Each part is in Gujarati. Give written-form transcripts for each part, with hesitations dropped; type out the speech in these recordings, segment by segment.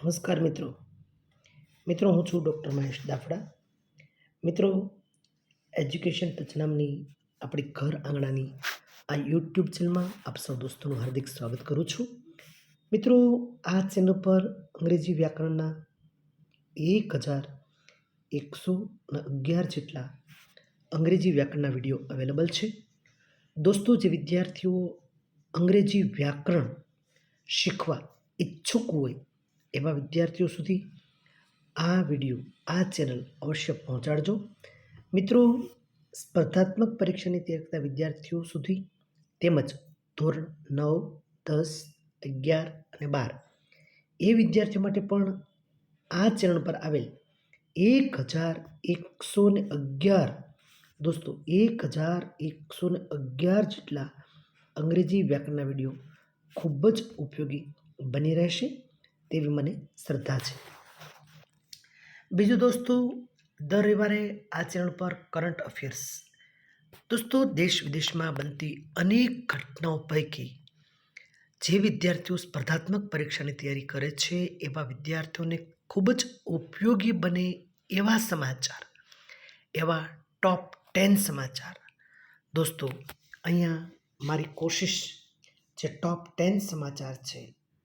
નમસ્કાર મિત્રો હું છું ડૉક્ટર મહેશ દાફડા. મિત્રો, એજ્યુકેશન ટચ નામની આપણી ઘર આંગણાની આ યુટ્યુબ ચેનલમાં આપ સૌ દોસ્તોનું હાર્દિક સ્વાગત કરું છું. મિત્રો, આ ચેનલ પર અંગ્રેજી વ્યાકરણના 1111 જેટલા અંગ્રેજી વ્યાકરણના વિડીયો અવેલેબલ છે. દોસ્તો, જે વિદ્યાર્થીઓ અંગ્રેજી વ્યાકરણ શીખવા ઈચ્છુક હોય એવા વિદ્યાર્થીઓ સુધી આ વિડીયો, આ ચેનલ અવશ્ય પહોંચાડજો. મિત્રો, સ્પર્ધાત્મક પરીક્ષાની તૈયારી કરતા વિદ્યાર્થીઓ સુધી તેમજ ધોરણ 9, 10, 11 અને 12 એ વિદ્યાર્થીઓ માટે પણ આ ચેનલ પર આવેલ 1111 દોસ્તો 1111 જેટલા અંગ્રેજી વ્યાકરણના વિડીયો ખૂબ જ ઉપયોગી બની રહેશે તેવી મને શ્રદ્ધા છે. બીજું દોસ્તો, દર રવિવારે આ ચેનલ પર કરંટ અફેર્સ, દોસ્તો દેશ વિદેશમાં બનતી અનેક ઘટનાઓ પૈકી જે વિદ્યાર્થીઓ સ્પર્ધાત્મક પરીક્ષાની તૈયારી કરે છે એવા વિદ્યાર્થીઓને ખૂબ જ ઉપયોગી બને એવા સમાચાર, એવા ટોપ 10 સમાચાર દોસ્તો અહીંયા મારી કોશિશ જે ટોપ 10 સમાચાર છે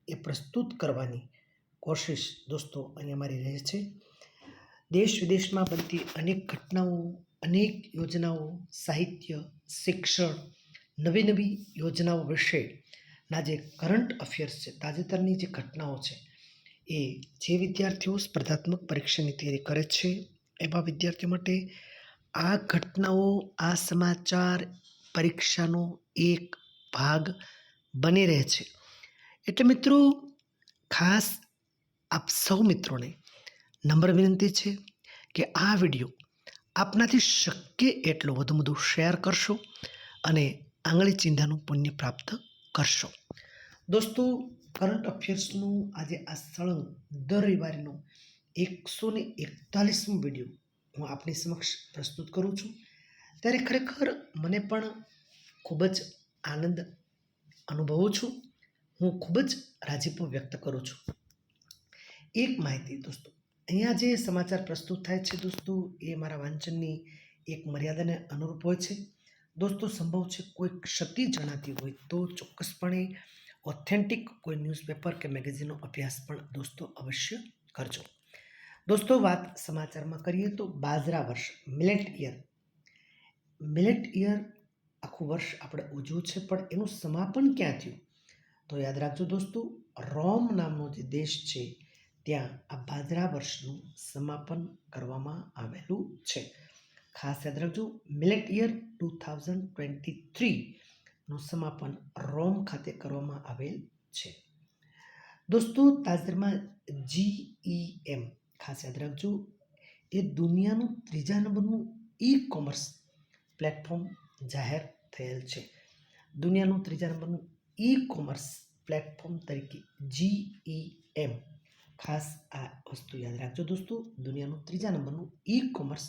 એ પ્રસ્તુત કરવાની કોશિશ દોસ્તો અહીંયા મારી રહે છે. દેશ વિદેશમાં બનતી અનેક ઘટનાઓ, અનેક યોજનાઓ, સાહિત્ય, શિક્ષણ, નવી યોજનાઓ વિશેના જે કરંટ અફેર્સ છે, તાજેતરની જે ઘટનાઓ છે એ જે વિદ્યાર્થીઓ સ્પર્ધાત્મક પરીક્ષાની તૈયારી કરે છે એવા વિદ્યાર્થીઓ માટે આ ઘટનાઓ, આ સમાચાર પરીક્ષાનો એક ભાગ બની રહે છે. એટલે મિત્રો, ખાસ આપ સૌ મિત્રોને નમ્ર વિનંતી છે કે આ વિડીયો આપનાથી શક્ય એટલો વધુ શેર કરશો અને આંગળી ચિંધાનું પુણ્ય પ્રાપ્ત કરશો. દોસ્તો, કરંટ અફેર્સનું આજે આ સળંગ દર રવિવારનો 141મો વિડીયો હું આપની સમક્ષ પ્રસ્તુત કરું છું. ત્યારે ખરેખર મને પણ ખૂબ જ આનંદ અનુભવું છું. હું ખૂબ જ રાજીપો વ્યક્ત કરું છું. એક માહિતી દોસ્તો, અહીંયા જે સમાચાર પ્રસ્તુત થાય છે દોસ્તો એ મારા વાંચનની એક મર્યાદાને અનુરૂપ હોય છે. દોસ્તો, સંભવ છે કોઈ ક્ષતિ જણાતી હોય તો ચોક્કસપણે ઓથેન્ટિક કોઈ ન્યૂઝપેપર કે મેગેઝિનનો અભ્યાસ પણ દોસ્તો અવશ્ય કરજો. દોસ્તો, વાત સમાચારમાં કરીએ તો બાજરા વર્ષ, મિલેટ યર આખું વર્ષ આપણે ઉજવ્યું છે, પણ એનું સમાપન ક્યાં થયું તો યાદ રાખજો દોસ્તો, રોમ નામનો જે દેશ છે ત્યાં આ બાજરા વર્ષનું સમાપન કરવામાં આવેલું છે. ખાસ યાદ રાખજો, મિલેટ યર 2023નું સમાપન રોમ ખાતે કરવામાં આવેલ છે. દોસ્તો, તાજેતરમાં GEM, ખાસ યાદ રાખજો, એ દુનિયાનું 3જા નંબરનું ઈ-કોમર્સ પ્લેટફોર્મ જાહેર થયેલ છે. દુનિયાનું 3જા નંબરનું ઈ-કોમર્સ પ્લેટફોર્મ તરીકે GEM, ખાસ આ વસ્તુ યાદ રાખજો દોસ્તો, દુનિયાનું 3જા નંબરનું ઈ-કોમર્સ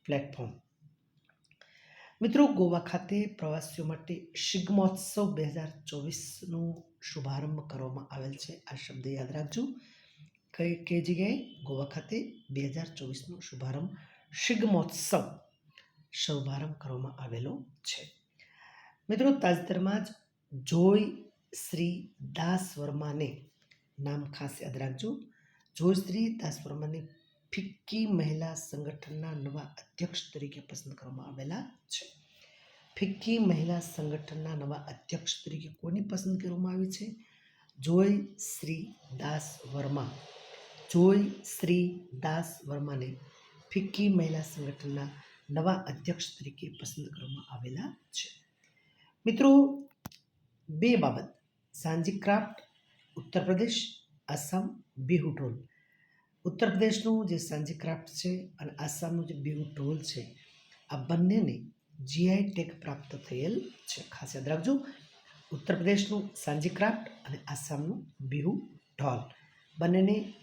પ્લેટફોર્મ. મિત્રો, ગોવા ખાતે પ્રવાસીઓ માટે શિગ્મોત્સવ 2024નો શુભારંભ કરવામાં આવેલ છે. આ શબ્દ યાદ રાખજો. કઈ જગ્યાએ? ગોવા ખાતે 2024નો શિગ્મોત્સવ શુભારંભ કરવામાં આવેલો છે. મિત્રો, તાજેતરમાં જ જોય શ્રી દાસ વર્માને નામ ખાસ યાદ રાખજો. જોય શ્રી દાસ વર્માને ફિક્કી મહિલા સંગઠનના નવા અધ્યક્ષ તરીકે પસંદ કરવામાં આવેલા છે. ફિક્કી મહિલા સંગઠનના નવા અધ્યક્ષ તરીકે કોની પસંદ કરવામાં આવી છે? જોય શ્રી દાસ વર્મા. જોય શ્રી દાસ વર્માને ફિક્કી મહિલા સંગઠનના નવા અધ્યક્ષ તરીકે પસંદ કરવામાં આવેલા છે. મિત્રો, બે બાબત, સાંજી ક્રાફ્ટ ઉત્તર પ્રદેશ, આસામ બિહુ ઢોલ. ઉત્તર પ્રદેશનું જે સાંજી ક્રાફ્ટ છે અને આસામનું જે બિહુ ઢોલ છે, આ બંનેને GI ટેગ પ્રાપ્ત થયેલ છે. ખાસ યાદ રાખજો, ઉત્તર પ્રદેશનું સાંજી ક્રાફ્ટ અને આસામનું બિહુ ઢોલ બંનેને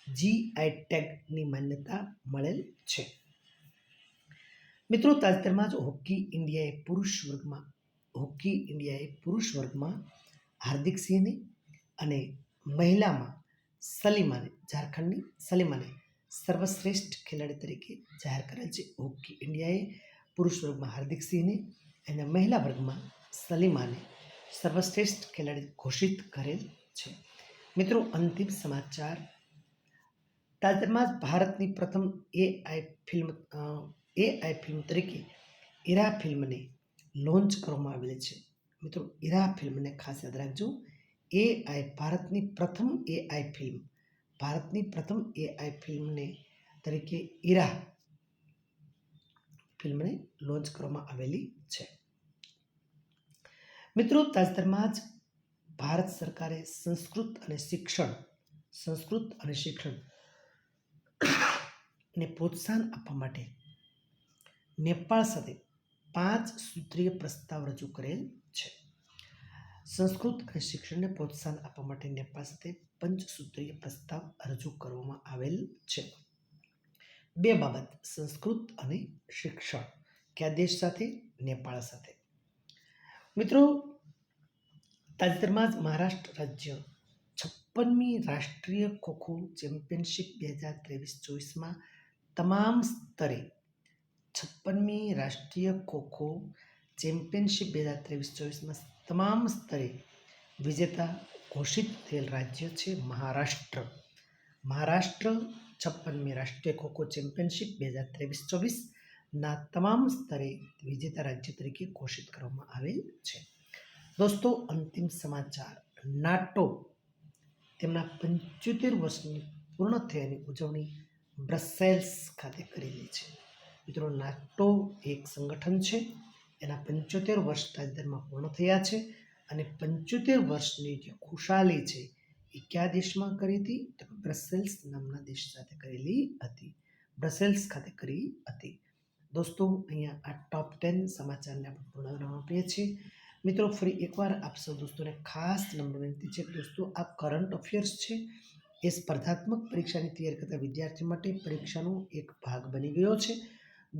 GI ટેગની માન્યતા મળેલ છે. મિત્રો, તાજેતરમાં જ હોકી ઇન્ડિયાએ પુરુષ વર્ગમાં હાર્દિક સિંહને અને મહિલામાં સલીમાને ઝારખંડની સલીમાને સર્વશ્રેષ્ઠ ખેલાડી તરીકે જાહેર કરેલ છે. હોકી ઇન્ડિયાએ પુરુષ વર્ગમાં હાર્દિક સિંહને અને મહિલા વર્ગમાં સલીમાને સર્વશ્રેષ્ઠ ખેલાડી ઘોષિત કરેલ છે. મિત્રો, અંતિમ સમાચાર. તાજેતરમાં જ ભારતની પ્રથમ એઆઈ ફિલ્મ તરીકે ઈરા ફિલ્મને લોન્ચ કરવામાં આવેલી છે. મિત્રો, ઈરા ફિલ્મને ખાસ યાદ રાખજો. ભારતની પ્રથમ એઆઈ ફિલ્મને તરીકે ઈરા ફિલ્મને લોન્ચ કરવામાં આવેલી છે. મિત્રો, તાજેતરમાં જ ભારત સરકારે સંસ્કૃત અને શિક્ષણ ને પ્રોત્સાહન આપવા માટે નેપાળ સાથે 5 સૂત્રીય પ્રસ્તાવ રજૂ કરેલ છે. સંસ્કૃત અને શિક્ષણને પ્રોત્સાહન આપવા માટે નેપાળ સાથે 5 સૂત્રીય પ્રસ્તાવ રજૂ કરવામાં આવેલ છે. બે બાબત: સંસ્કૃત અને શિક્ષણ. કયા દેશ સાથે? નેપાળ સાથે. મિત્રો, તાજેતરમાં જ મહારાષ્ટ્ર રાજ્ય 56મી રાષ્ટ્રીય ખો-ખો ચેમ્પિયનશિપ 2023-24માં તમામ સ્તરે 56મી રાષ્ટ્રીય ખો-ખો ચેમ્પિયનશિપ 2023-24માં તમામ સ્તરે વિજેતા ઘોષિત થયેલ રાજ્ય છે મહારાષ્ટ્ર. 56મી રાષ્ટ્રીય ખો-ખો ચેમ્પિયનશિપ 2023-24ના તમામ સ્તરે વિજેતા રાજ્ય તરીકે ઘોષિત કરવામાં આવેલ છે. દોસ્તો, અંતિમ સમાચાર. નાટો તેમના 75 વર્ષની પૂર્ણ થયાની ઉજવણી બ્રસેલ્સ ખાતે કરેલી છે. મિત્રો, નાટો એક સંગઠન છે. એના 75 વર્ષ તાજેતરમાં પૂર્ણ થયા છે અને 75 વર્ષની જે ખુશાલી છે એ કયા દેશમાં કરી હતી? તો બ્રસેલ્સ નામના દેશ સાથે કરેલી હતી. બ્રસેલ્સ ખાતે કરી હતી. દોસ્તો, અહીંયા આ ટોપ 10 સમાચારને આપણે પૂર્ણ વિરામ આપીએ છીએ. મિત્રો, ફરી એકવાર આપ સૌ દોસ્તોને ખાસ નમ્ર વિનંતી છે કે દોસ્તો, આ કરંટ અફેર્સ છે એ સ્પર્ધાત્મક પરીક્ષાની તૈયારી કરતા વિદ્યાર્થીઓ માટે પરીક્ષાનો એક ભાગ બની ગયો છે.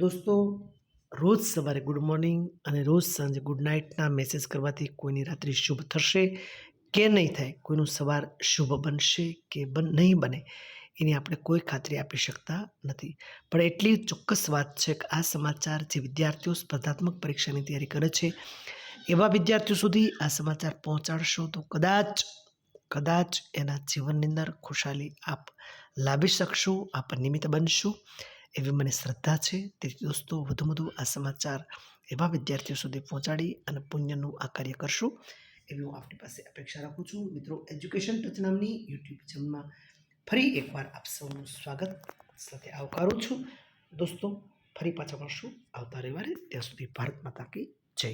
દોસ્તો, રોજ સવારે ગુડ મોર્નિંગ અને રોજ સાંજે ગુડ નાઇટના મેસેજ કરવાથી કોઈની રાત્રિ શુભ થશે કે નહીં થાય, કોઈનું સવાર શુભ બનશે કે નહીં બને, એની આપણે કોઈ ખાતરી આપી શકતા નથી. પણ એટલી ચોક્કસ વાત છે કે આ સમાચાર જે વિદ્યાર્થીઓ સ્પર્ધાત્મક પરીક્ષાની તૈયારી કરે છે એવા વિદ્યાર્થીઓ સુધી આ સમાચાર પહોંચાડશો તો કદાચ એના જીવનની અંદર ખુશાલી આપ લાવી શકશો, આપ નિમિત્ત બનશો એવી મને શ્રદ્ધા છે. તેથી દોસ્તો, વધુ આ સમાચાર એવા વિદ્યાર્થીઓ સુધી પહોંચાડી અને પુણ્યનું આ કાર્ય કરશો એવી હું આપની પાસે અપેક્ષા રાખું છું. મિત્રો, એજ્યુકેશન ટચ નામની યુટ્યુબ ચેનલમાં ફરી એકવાર આપ સૌનું સ્વાગત સાથે આવકારું છું. દોસ્તો, ફરી પાછા મળશું આવતા રવિવારે. ત્યાં સુધી ભારત માતા કી જય.